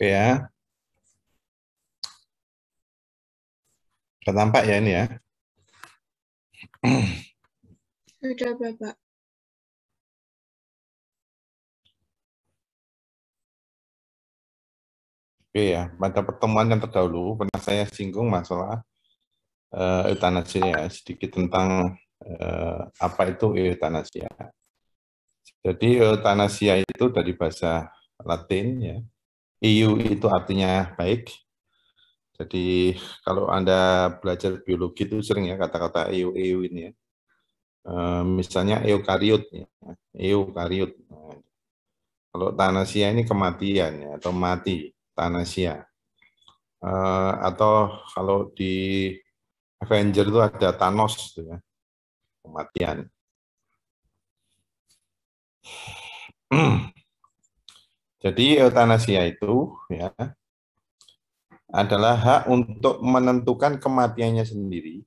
Oke ya, sudah tampak ya ini ya. Sudah, Bapak. Oke ya, pada pertemuan yang terdahulu pernah saya singgung masalah euthanasia ya, sedikit tentang apa itu euthanasia. Jadi euthanasia itu dari bahasa Latin ya, eu itu artinya baik. Jadi kalau Anda belajar biologi itu sering ya kata-kata eu ini ya. Misalnya eukariot ya, eukariot. Nah, kalau thanasia ini kematian ya, atau mati, thanasia. Atau kalau di Avenger itu ada Thanos gitu ya, kematian. Jadi euthanasia itu ya adalah hak untuk menentukan kematiannya sendiri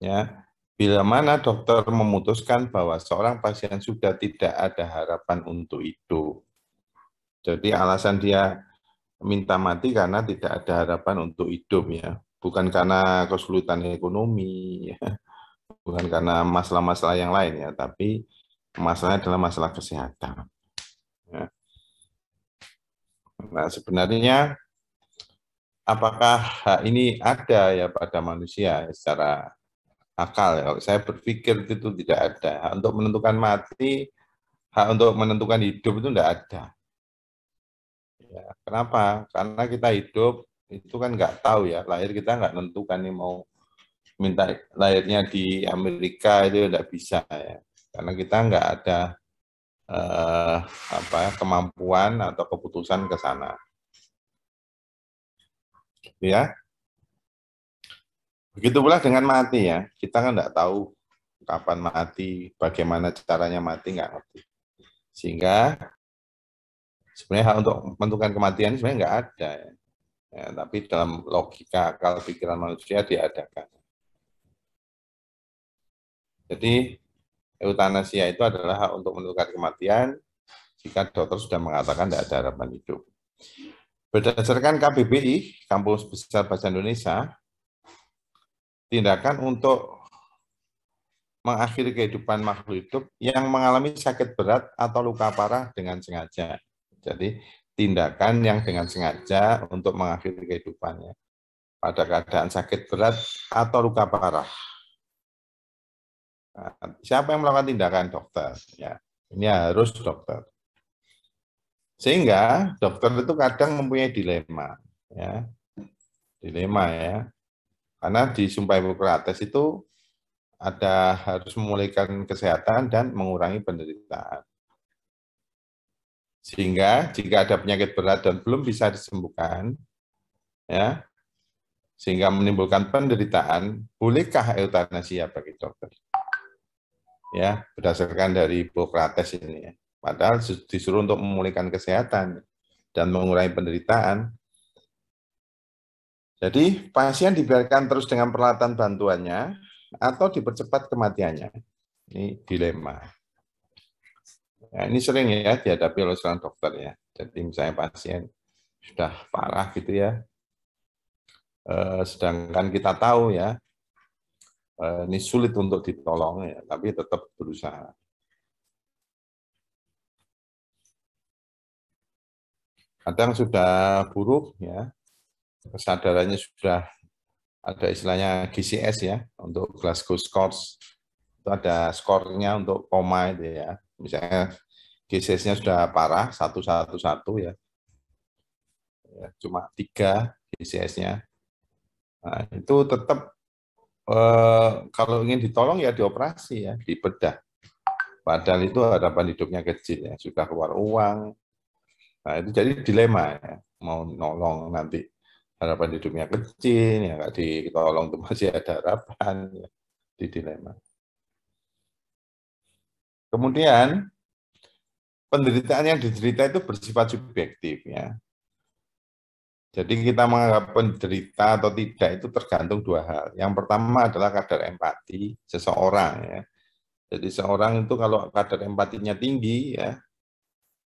ya. Bila mana dokter memutuskan bahwa seorang pasien sudah tidak ada harapan untuk hidup. Jadi alasan dia minta mati karena tidak ada harapan untuk hidup ya, bukan karena kesulitan ekonomi ya, bukan karena masalah-masalah yang lain ya, tapi masalahnya adalah masalah kesehatan. Ya. Nah, sebenarnya apakah hak ini ada ya pada manusia secara akal ya? Kalau saya berpikir itu tidak ada. Hak untuk menentukan mati, hak untuk menentukan hidup itu tidak ada. Ya, kenapa? Karena kita hidup itu kan nggak tahu ya, lahir kita nggak nentukan nih mau minta lahirnya di Amerika itu tidak bisa ya, karena kita nggak ada kemampuan atau keputusan ke sana. Ya, begitu pula dengan mati ya, kita kan nggak tahu kapan mati, bagaimana caranya mati nggak ngerti. Sehingga sebenarnya hak untuk menentukan kematian sebenarnya nggak ada ya. Ya, tapi dalam logika akal pikiran manusia diadakan. Jadi eutanasia itu adalah hak untuk menentukan kematian jika dokter sudah mengatakan tidak ada harapan hidup. Berdasarkan KBBI, Kampus Besar Bahasa Indonesia, tindakan untuk mengakhiri kehidupan makhluk hidup yang mengalami sakit berat atau luka parah dengan sengaja. Jadi tindakan yang dengan sengaja untuk mengakhiri kehidupannya pada keadaan sakit berat atau luka parah. Nah, siapa yang melakukan tindakan? Dokter. Ya, ini harus dokter. Sehingga dokter itu kadang mempunyai dilema, ya, dilema ya, karena di Sumpah Hipokrates itu ada harus memulihkan kesehatan dan mengurangi penderitaan. Sehingga jika ada penyakit berat dan belum bisa disembuhkan, ya, sehingga menimbulkan penderitaan, bolehkah eutanasia bagi dokter? Ya, berdasarkan dari Hippocrates ini ya. Padahal disuruh untuk memulihkan kesehatan dan mengurangi penderitaan. Jadi pasien dibiarkan terus dengan peralatan bantuannya atau dipercepat kematiannya. Ini dilema. Ya, ini sering ya dihadapi oleh seorang dokter ya. Jadi misalnya pasien sudah parah gitu ya, sedangkan kita tahu ya ini sulit untuk ditolong ya, tapi tetap berusaha. Kadang sudah buruk ya, kesadarannya sudah ada istilahnya GCS ya, untuk Glasgow Scores, itu ada skornya untuk koma itu ya. Misalnya GCS-nya sudah parah, 111 ya, cuma 3 GCS-nya. Nah, itu tetap kalau ingin ditolong ya dioperasi ya, dibedah. Padahal itu harapan hidupnya kecil ya, sudah keluar uang. Nah, itu jadi dilema ya, mau nolong nanti harapan hidupnya kecil, ya nggak ditolong itu masih ada harapan, ya, di dilema. Kemudian, penderitaan yang diderita itu bersifat subjektif ya. Jadi kita menganggap penderita atau tidak itu tergantung dua hal. Yang pertama adalah kadar empati seseorang ya. Jadi seorang itu kalau kadar empatinya tinggi ya,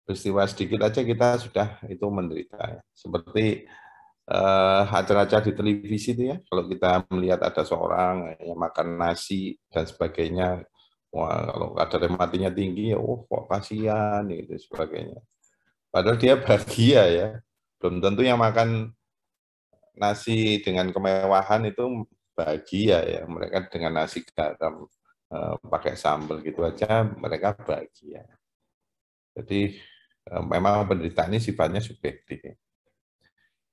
peristiwa sedikit aja kita sudah itu menderita. Ya. Seperti acara-acara di televisi itu ya, kalau kita melihat ada seorang yang makan nasi dan sebagainya, wah kalau kadar matinya tinggi, ya, oh kok kasihan gitu sebagainya. Padahal dia bahagia ya, belum tentu yang makan nasi dengan kemewahan itu bahagia ya, mereka dengan nasi garam pakai sambal gitu aja mereka bahagia. Jadi memang penderitaan ini sifatnya subjektif.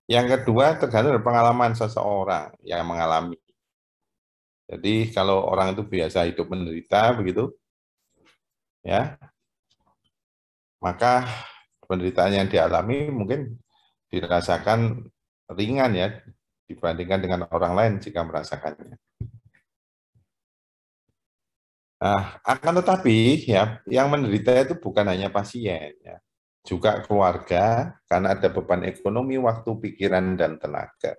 Yang kedua tergantung dari pengalaman seseorang yang mengalami. Jadi kalau orang itu biasa hidup menderita begitu, ya, maka penderitaan yang dialami mungkin dirasakan ringan ya dibandingkan dengan orang lain jika merasakannya. Nah, akan tetapi ya yang menderita itu bukan hanya pasien ya, juga keluarga karena ada beban ekonomi, waktu, pikiran dan tenaga.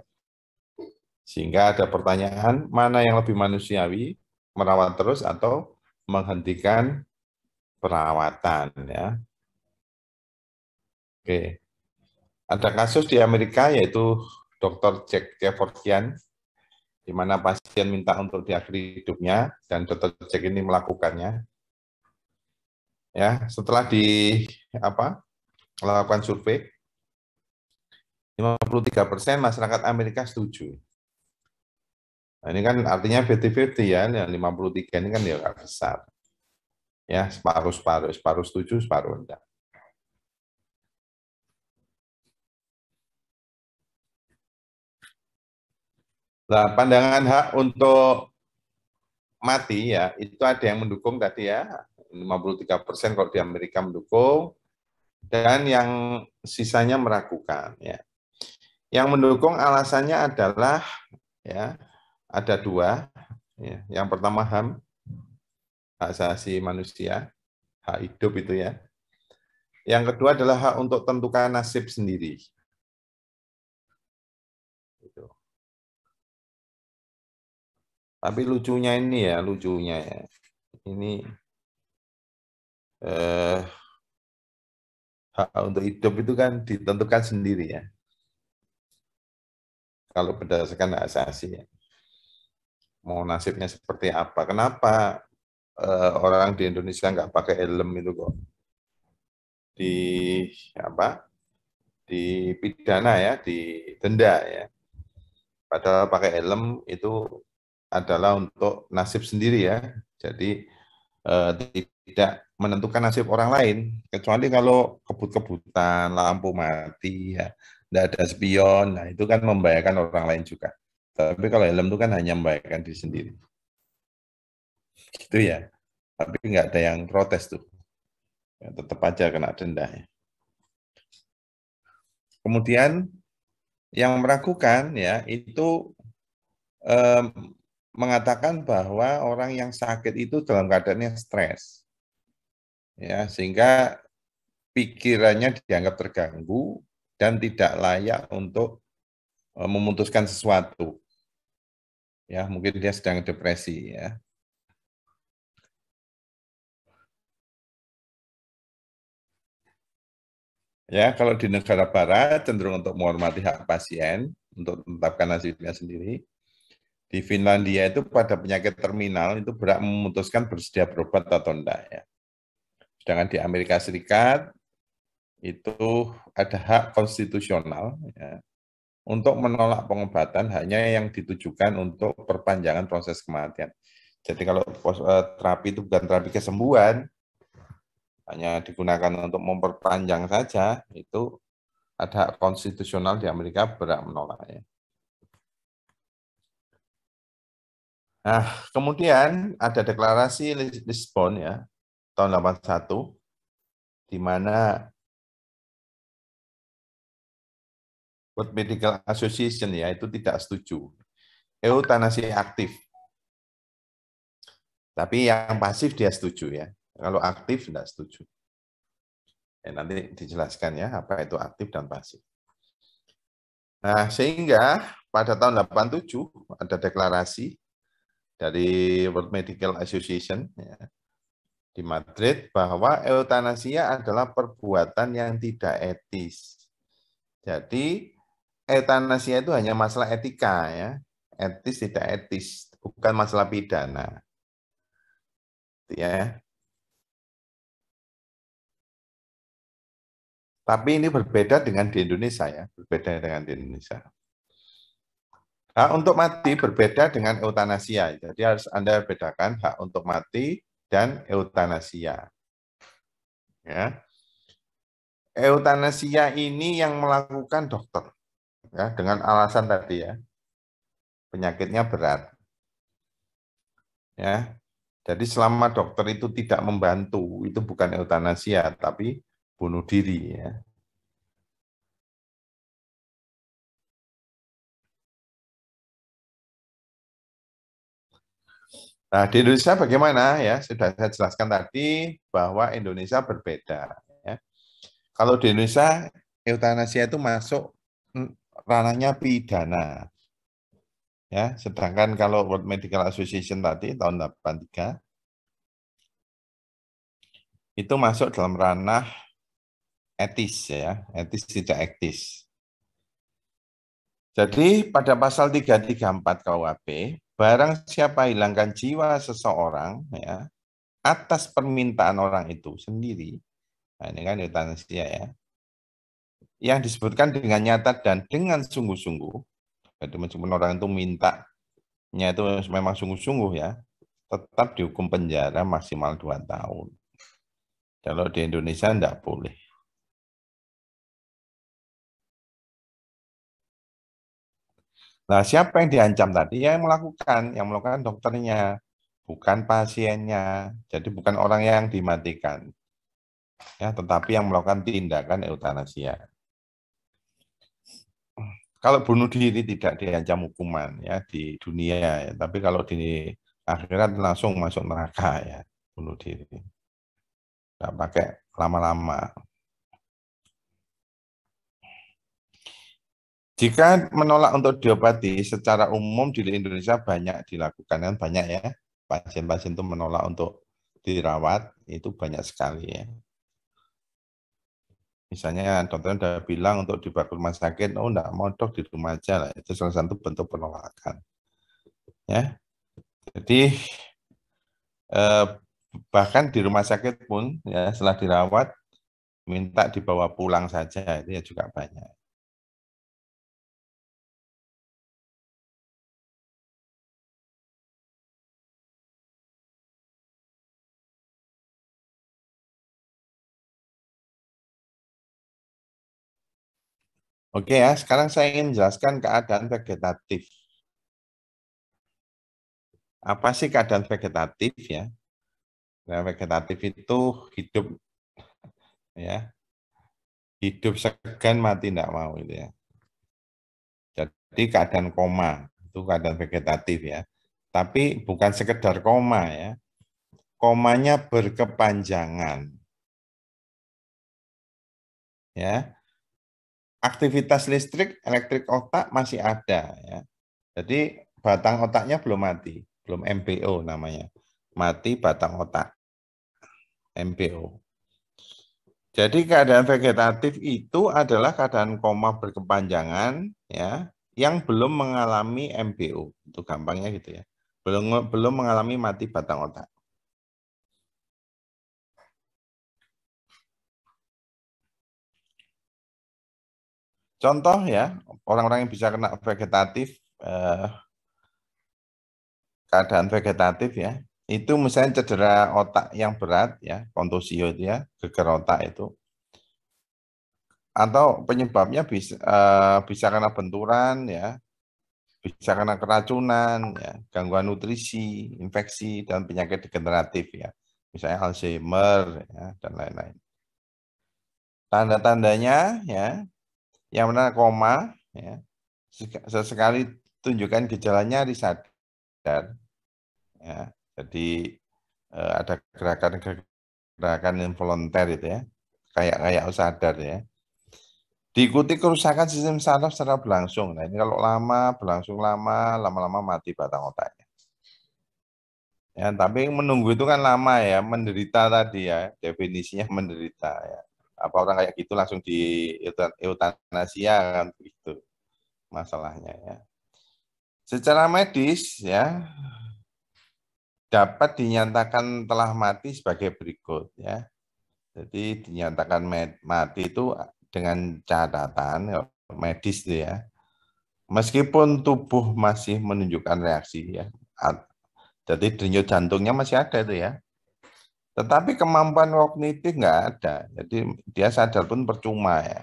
Sehingga ada pertanyaan mana yang lebih manusiawi, merawat terus atau menghentikan perawatan ya. Oke. Ada kasus di Amerika yaitu Dr. Jack Kevorkian di mana pasien minta untuk diakhiri hidupnya dan Dr. Jack ini melakukannya. Ya, setelah melakukan survei, 53% masyarakat Amerika setuju. Nah, ini kan artinya 50-50 ya, 53 ini kan ya besar. Ya, separuh-separuh, separuh setuju, separuh enggak. Nah, pandangan hak untuk mati ya, itu ada yang mendukung tadi ya, 53% kalau di Amerika mendukung, dan yang sisanya meragukan ya. Yang mendukung alasannya adalah ya ada dua, ya. Yang pertama HAM, hak asasi manusia, hak hidup itu ya. Yang kedua adalah hak untuk tentukan nasib sendiri. Gitu. Tapi lucunya ini ya, ini hak untuk hidup itu kan ditentukan sendiri ya. Kalau berdasarkan hak asasi ya. Mau nasibnya seperti apa? Kenapa orang di Indonesia nggak pakai helm itu kok di dipidana ya, didenda ya. Padahal pakai helm itu adalah untuk nasib sendiri ya. Jadi tidak menentukan nasib orang lain, kecuali kalau kebut-kebutan, lampu mati, ya, tidak ada spion, nah itu kan membahayakan orang lain juga. Tapi kalau helm itu kan hanya membahayakan diri sendiri. Gitu ya. Tapi nggak ada yang protes tuh. Ya, tetap aja kena denda. Ya. Kemudian yang meragukan ya itu mengatakan bahwa orang yang sakit itu dalam keadaannya stres. Ya, sehingga pikirannya dianggap terganggu dan tidak layak untuk memutuskan sesuatu. Ya, mungkin dia sedang depresi ya. Ya, kalau di negara barat cenderung untuk menghormati hak pasien untuk menetapkan nasibnya sendiri. Di Finlandia itu pada penyakit terminal itu berhak memutuskan bersedia berobat atau enggak ya. Sedangkan di Amerika Serikat itu ada hak konstitusional ya, untuk menolak pengobatan hanya yang ditujukan untuk perpanjangan proses kematian. Jadi kalau terapi itu bukan terapi kesembuhan, hanya digunakan untuk memperpanjang saja, itu ada hak konstitusional di Amerika berhak menolaknya. Nah, kemudian ada deklarasi Lisbon ya, tahun 81, di mana World Medical Association ya itu tidak setuju eutanasi aktif. Tapi yang pasif dia setuju ya. Kalau aktif tidak setuju. Ya, nanti dijelaskan ya apa itu aktif dan pasif. Nah, sehingga pada tahun 87 ada deklarasi dari World Medical Association ya, di Madrid bahwa eutanasia adalah perbuatan yang tidak etis. Jadi eutanasia itu hanya masalah etika ya, etis tidak etis, bukan masalah pidana. Ya. Tapi ini berbeda dengan di Indonesia ya, berbeda dengan di Indonesia. Hak untuk mati berbeda dengan eutanasia. Jadi harus Anda bedakan hak untuk mati dan eutanasia. Ya. Eutanasia ini yang melakukan dokter ya, dengan alasan tadi ya, penyakitnya berat. Ya. Jadi selama dokter itu tidak membantu, itu bukan eutanasia tapi bunuh diri ya. Nah, di Indonesia bagaimana ya? Sudah saya jelaskan tadi bahwa Indonesia berbeda. Ya. Kalau di Indonesia, eutanasia itu masuk ranahnya pidana. Ya, sedangkan kalau World Medical Association tadi tahun 83 itu masuk dalam ranah etis ya, etis tidak etis. Jadi pada pasal 334 KUHP, barang siapa hilangkan jiwa seseorang ya atas permintaan orang itu sendiri. Nah, ini kan eutanasia ya. Yang disebutkan dengan nyata dan dengan sungguh-sungguh. Jadi meskipun orang itu mintanya itu memang sungguh-sungguh ya, tetap dihukum penjara maksimal 2 tahun. Kalau di Indonesia tidak boleh. Nah, siapa yang diancam tadi? Yang melakukan dokternya, bukan pasiennya. Jadi bukan orang yang dimatikan, ya, tetapi yang melakukan tindakan eutanasia. Kalau bunuh diri tidak diancam hukuman ya di dunia, ya. Tapi kalau di akhirat langsung masuk neraka ya bunuh diri. Nggak pakai lama-lama. Jika menolak untuk diobati, secara umum di Indonesia banyak dilakukan kan banyak ya pasien-pasien itu menolak untuk dirawat itu banyak sekali ya. Misalnya dokter udah bilang untuk dibawa ke rumah sakit, oh enggak mau dok di rumah aja lah. Itu salah satu bentuk penolakan. Ya, jadi bahkan di rumah sakit pun ya setelah dirawat minta dibawa pulang saja itu ya juga banyak. Oke ya, sekarang saya ingin menjelaskan keadaan vegetatif. Apa sih keadaan vegetatif ya? Nah, vegetatif itu hidup ya, hidup segan mati tidak mau itu ya. Jadi keadaan koma itu keadaan vegetatif ya. Tapi bukan sekedar koma ya. Komanya berkepanjangan. Ya. Aktivitas listrik, elektrik otak masih ada ya. Jadi batang otaknya belum mati, belum MPO namanya. Mati batang otak, MPO. Jadi keadaan vegetatif itu adalah keadaan koma berkepanjangan ya, yang belum mengalami MPO. Itu gampangnya gitu ya. Belum mengalami mati batang otak. Contoh ya, orang-orang yang bisa kena vegetatif, keadaan vegetatif ya, itu misalnya cedera otak yang berat ya, kontusio itu ya, geger otak itu. Atau penyebabnya bisa karena benturan ya, bisa karena keracunan ya, gangguan nutrisi, infeksi dan penyakit degeneratif ya. Misalnya Alzheimer ya, dan lain-lain. Tanda-tandanya ya, yang benar koma ya, sesekali tunjukkan gejalanya disadar ya. Jadi ada gerakan involunter itu ya, kayak sadar ya. Diikuti kerusakan sistem saraf secara berlangsung. Nah ini kalau lama, berlangsung lama, lama-lama mati batang otaknya. Ya, tapi menunggu itu kan lama ya, menderita tadi ya, definisinya menderita ya. Apa orang kayak gitu langsung di eutanasia kan begitu masalahnya ya. Secara medis ya dapat dinyatakan telah mati sebagai berikut ya. Jadi dinyatakan mati itu dengan catatan ya, medis itu ya. Meskipun tubuh masih menunjukkan reaksi ya. Jadi denyut jantungnya masih ada itu ya. Tetapi kemampuan kognitif nggak ada. Jadi dia sadar pun percuma ya.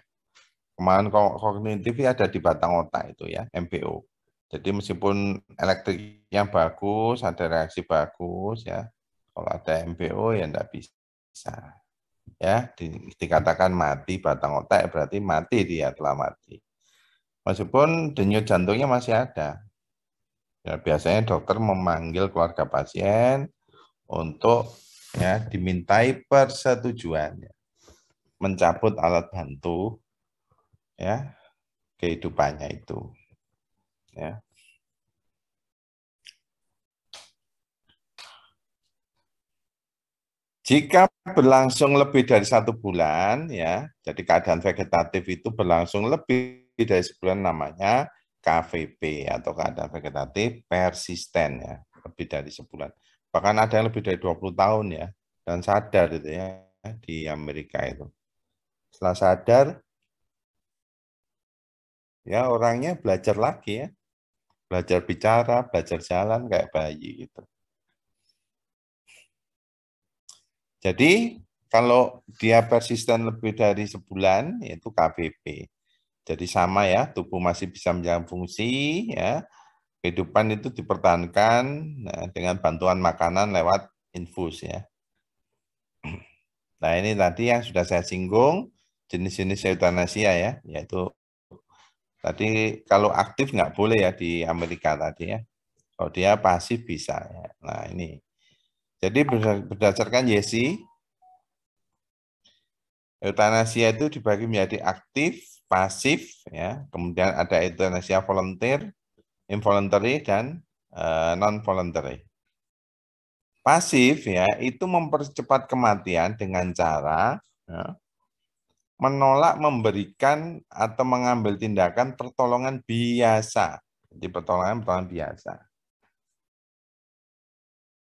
Kemampuan kognitif ada di batang otak itu ya, MPO. Jadi meskipun elektriknya bagus, ada reaksi bagus ya. Kalau ada MPO ya enggak bisa. Ya, dikatakan mati batang otak berarti mati dia telah mati. Meskipun denyut jantungnya masih ada. Ya, biasanya dokter memanggil keluarga pasien untuk ya dimintai persetujuan ya, mencabut alat bantu ya kehidupannya itu ya. Jika berlangsung lebih dari 1 bulan ya, jadi keadaan vegetatif itu berlangsung lebih dari sebulan namanya KVP atau keadaan vegetatif persisten ya, lebih dari sebulan. Bahkan ada yang lebih dari 20 tahun ya, dan sadar itu ya di Amerika itu. Setelah sadar ya orangnya belajar lagi ya, belajar bicara, belajar jalan kayak bayi gitu. Jadi kalau dia persisten lebih dari sebulan, yaitu KVP. Jadi sama ya, tubuh masih bisa menjalankan fungsi, ya. Kehidupan itu dipertahankan dengan bantuan makanan lewat infus ya. Nah ini tadi yang sudah saya singgung, jenis-jenis eutanasia ya, yaitu tadi kalau aktif nggak boleh ya di Amerika tadi ya. Kalau dia pasif bisa ya. Nah ini. Jadi berdasarkan Yesi, eutanasia itu dibagi menjadi aktif, pasif, ya. Kemudian ada eutanasia volunteer, involuntary, dan non-voluntary. Pasif ya itu mempercepat kematian dengan cara ya, menolak memberikan atau mengambil tindakan pertolongan biasa. Jadi pertolongan biasa.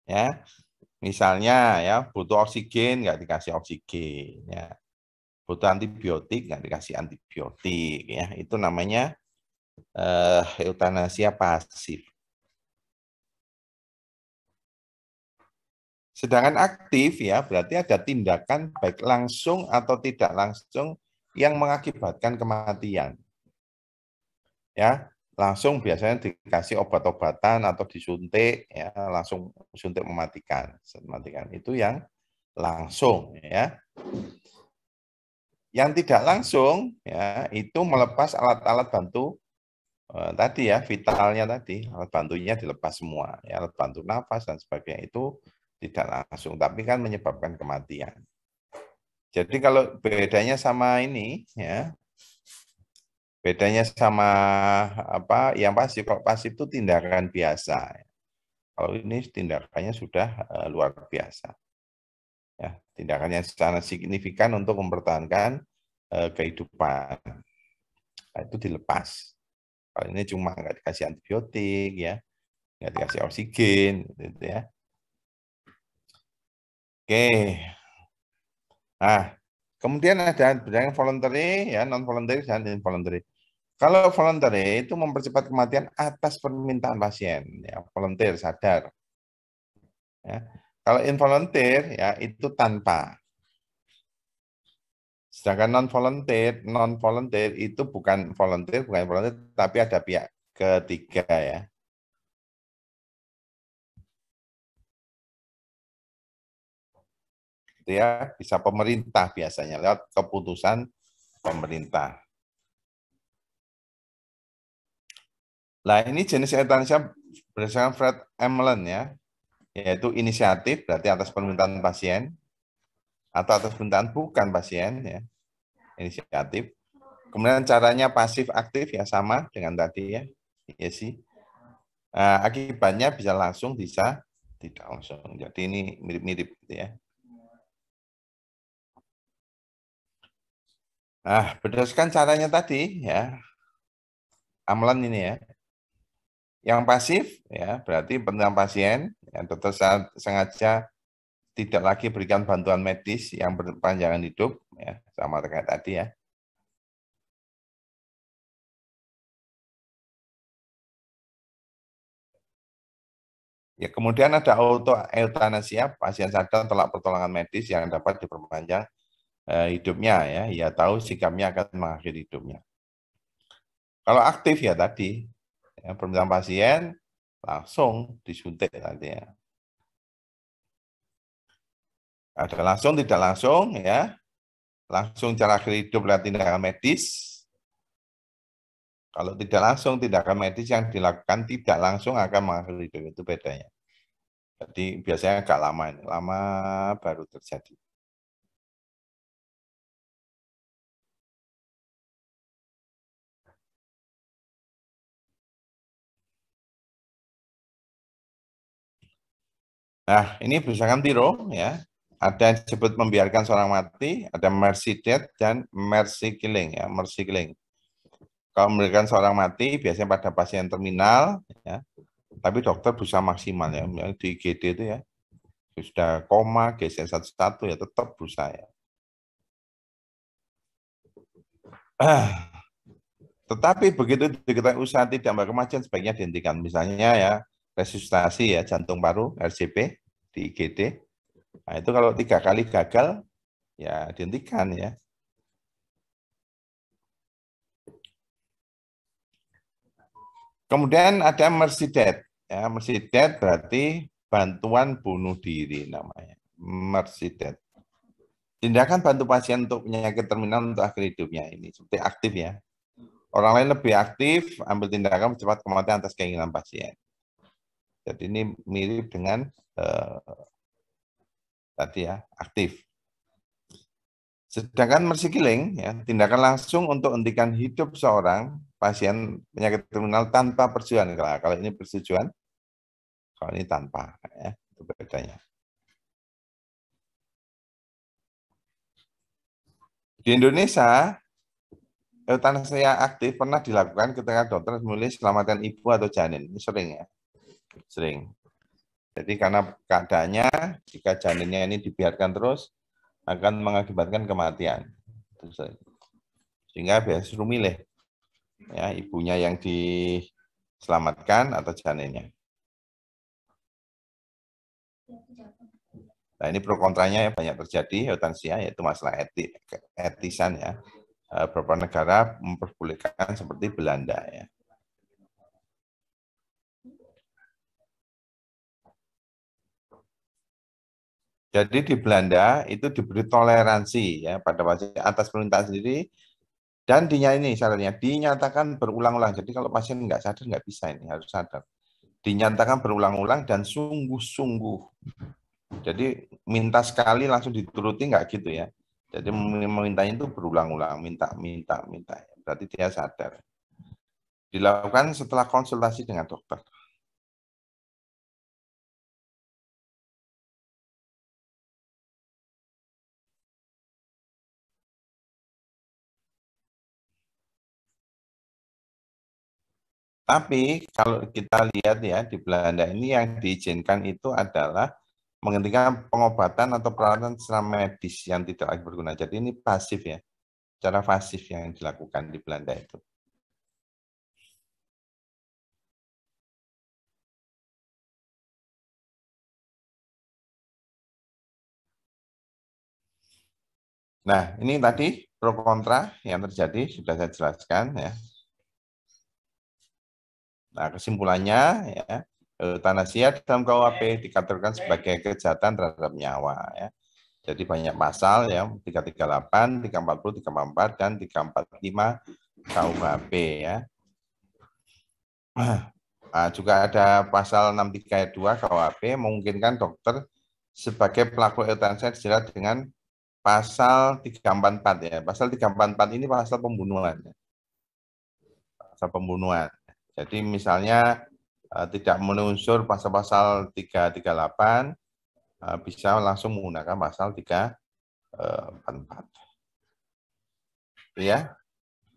Ya, misalnya ya butuh oksigen nggak dikasih oksigen, ya. Butuh antibiotik nggak dikasih antibiotik, ya. Itu namanya eutanasia pasif. Sedangkan aktif ya berarti ada tindakan baik langsung atau tidak langsung yang mengakibatkan kematian. Ya, langsung biasanya dikasih obat-obatan atau disuntik ya, langsung suntik mematikan. Mematikan itu yang langsung ya. Yang tidak langsung ya itu melepas alat-alat bantu tadi ya, vitalnya tadi, alat bantunya dilepas semua ya, alat bantu nafas dan sebagainya itu tidak langsung, tapi kan menyebabkan kematian. Jadi kalau bedanya sama ini ya, bedanya sama apa yang pasif, kalau pasif itu tindakan biasa. Kalau ini tindakannya sudah luar biasa. Ya, tindakannya secara signifikan untuk mempertahankan kehidupan. Nah, itu dilepas. Kalau ini cuma nggak dikasih antibiotik ya, nggak dikasih oksigen gitu ya. Oke. Nah, kemudian ada yang voluntary ya, non voluntary dan involuntary. Kalau voluntary itu mempercepat kematian atas permintaan pasien, ya, volunteer sadar. Ya. Kalau involunteer ya itu tanpa. Sedangkan non volunteer itu bukan volunteer, tapi ada pihak ketiga ya. Itu ya bisa pemerintah biasanya lewat keputusan pemerintah. Nah ini jenis euthanasia berdasarkan Fred Emlen ya, yaitu inisiatif berarti atas permintaan pasien atau atas permintaan bukan pasien ya, inisiatif. Kemudian caranya pasif aktif ya sama dengan tadi ya, ya sih. Akibatnya bisa langsung bisa tidak langsung. Jadi ini mirip-mirip ya. Nah, berdasarkan caranya tadi ya, amalan ini ya. Yang pasif ya berarti tentang pasien yang dokter sengaja tidak lagi berikan bantuan medis yang berpanjangan hidup ya, sama terkait tadi ya. Ya, kemudian ada auto eutanasia, pasien sadar telah pertolongan medis yang dapat diperpanjang hidupnya ya. Ia tahu sikapnya akan mengakhiri hidupnya. Kalau aktif ya tadi, ya, permintaan pasien langsung disuntik tadi ya. Ada langsung, tidak langsung ya. Langsung cara akhir hidup lewat tindakan medis. Kalau tidak langsung, tindakan medis yang dilakukan tidak langsung akan mengakhiri hidup, itu bedanya. Jadi biasanya agak lama ini, lama baru terjadi. Nah, ini berdasarkan Tiro ya. Ada yang disebut membiarkan seorang mati, ada mercy death dan mercy killing ya, mercy killing. Kalau memberikan seorang mati biasanya pada pasien terminal ya. Tapi dokter berusaha maksimal ya, di IGD itu ya. Sudah koma, GC 1-1 ya tetap berusaha ya. Tetapi begitu diketahui usaha tidak berkemajuan sebaiknya dihentikan. Misalnya ya resusitasi ya jantung paru RCP di IGD. Nah itu kalau 3 kali gagal ya dihentikan ya. Kemudian ada mercy death. Ya, mercy death berarti bantuan bunuh diri namanya. Mercy death. Tindakan bantu pasien untuk penyakit terminal untuk akhir hidupnya ini seperti aktif ya. Orang lain lebih aktif ambil tindakan cepat kematian atas keinginan pasien. Jadi ini mirip dengan tadi ya, aktif. Sedangkan mercy killing, ya, tindakan langsung untuk hentikan hidup seorang pasien penyakit terminal tanpa persetujuan. Kalau ini persetujuan, kalau ini tanpa, ya, itu bedanya. Di Indonesia, eutanasia aktif pernah dilakukan ketika dokter memilih selamatkan ibu atau janin. Ini sering ya, sering. Jadi karena keadaannya, jika janinnya ini dibiarkan terus, akan mengakibatkan kematian. Sehingga biasanya suruh milih ya ibunya yang diselamatkan atau janinnya. Nah ini pro kontranya ya banyak terjadi eutanasia yaitu masalah etisan ya. Beberapa negara memperbolehkan seperti Belanda ya. Jadi di Belanda itu diberi toleransi ya pada pasien atas permintaan sendiri dan ini syaratnya dinyatakan berulang-ulang. Jadi kalau pasien nggak sadar nggak bisa ini harus sadar. Dinyatakan berulang-ulang dan sungguh-sungguh. Jadi minta sekali langsung dituruti nggak gitu ya. Jadi memintanya itu berulang-ulang, minta. Berarti dia sadar. Dilakukan setelah konsultasi dengan dokter. Tapi kalau kita lihat ya di Belanda ini yang diizinkan itu adalah menghentikan pengobatan atau perawatan secara medis yang tidak lagi berguna. Jadi ini pasif ya, cara pasif yang dilakukan di Belanda itu. Nah ini tadi pro kontra yang terjadi sudah saya jelaskan ya. Nah, kesimpulannya ya, eutanasia dalam KUHP dikategorikan sebagai kejahatan terhadap nyawa ya. Jadi banyak pasal ya, 338, 340, 344 dan 345 KUHP ya. Nah, juga ada pasal 63 ayat 2 KUHP memungkinkan dokter sebagai pelaku eutanasia dijerat dengan pasal 344 ya. Pasal 344 ini pasal pembunuhan. Ya. Pasal pembunuhan. Jadi misalnya tidak memenuhi unsur pasal-pasal 338, bisa langsung menggunakan pasal 344. Ya,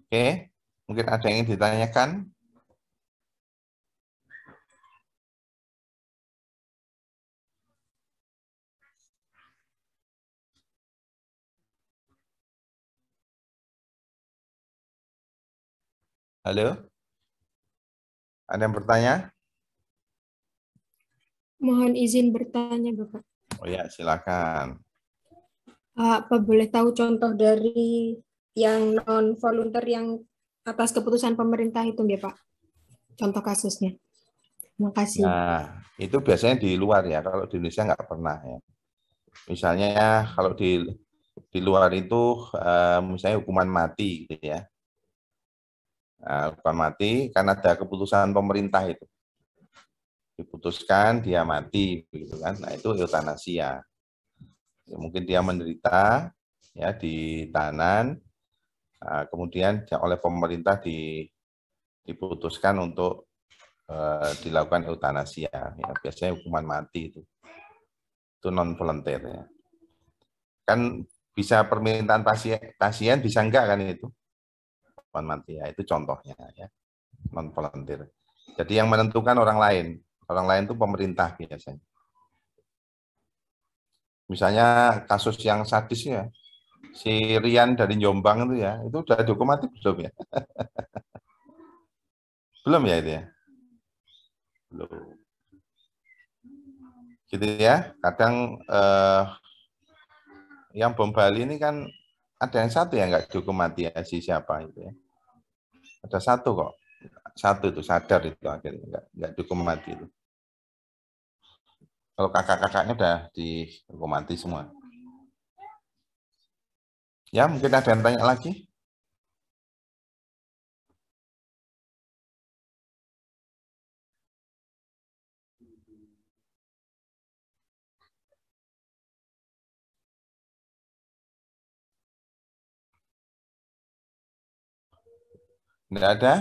oke. Mungkin ada yang ingin ditanyakan? Halo? Ada yang bertanya? Mohon izin bertanya, Bapak. Oh ya, silakan. Apa boleh tahu contoh dari yang non-volunteer yang atas keputusan pemerintah itu, ya, Pak? Contoh kasusnya. Terima kasih. Nah, itu biasanya di luar ya. Kalau di Indonesia nggak pernah ya. Misalnya kalau di luar itu misalnya hukuman mati gitu ya. Nah, hukuman mati karena ada keputusan pemerintah itu. Diputuskan dia mati gitu kan. Nah, itu eutanasia. Ya, mungkin dia menderita ya di tahanan, kemudian oleh pemerintah diputuskan untuk dilakukan eutanasia. Ya, biasanya hukuman mati itu non volunteer ya. Kan bisa permintaan pasien bisa enggak kan itu hukuman mati ya, itu contohnya ya, non volunteer. Jadi yang menentukan orang lain itu pemerintah biasanya. Misalnya kasus yang sadis ya, si Rian dari Jombang itu ya, itu udah dihukum mati belum ya? Belum ya itu ya? Belum. Gitu ya, kadang yang bom Bali ini kan ada yang satu yang nggak dihukum mati ya, si siapa itu ya. Ada satu kok, satu itu sadar itu akhirnya nggak dihukum mati itu. Kalau kakak-kakaknya udah dihukum mati semua. Ya, mungkin ada yang tanya lagi? Tidak ada?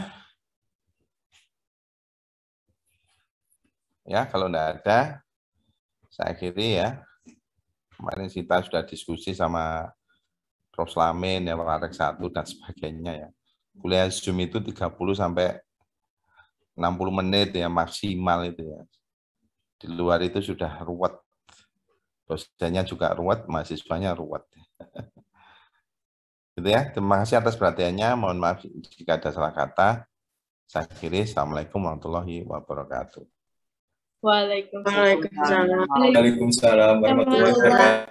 Ya, kalau tidak ada, saya akhiri ya. Kemarin kita sudah diskusi sama Prof. Slamin, ya, Warek 1, dan sebagainya ya. Kuliah Zoom itu 30 sampai 60 menit ya maksimal itu ya. Di luar itu sudah ruwet. Dosennya juga ruwet, mahasiswanya ruwet. Gitu ya. Terima kasih atas perhatiannya. Mohon maaf jika ada salah kata. Saya akhiri. Assalamualaikum warahmatullahi wabarakatuh. Waalaikumsalam. Waalaikumsalam warahmatullahi wabarakatuh.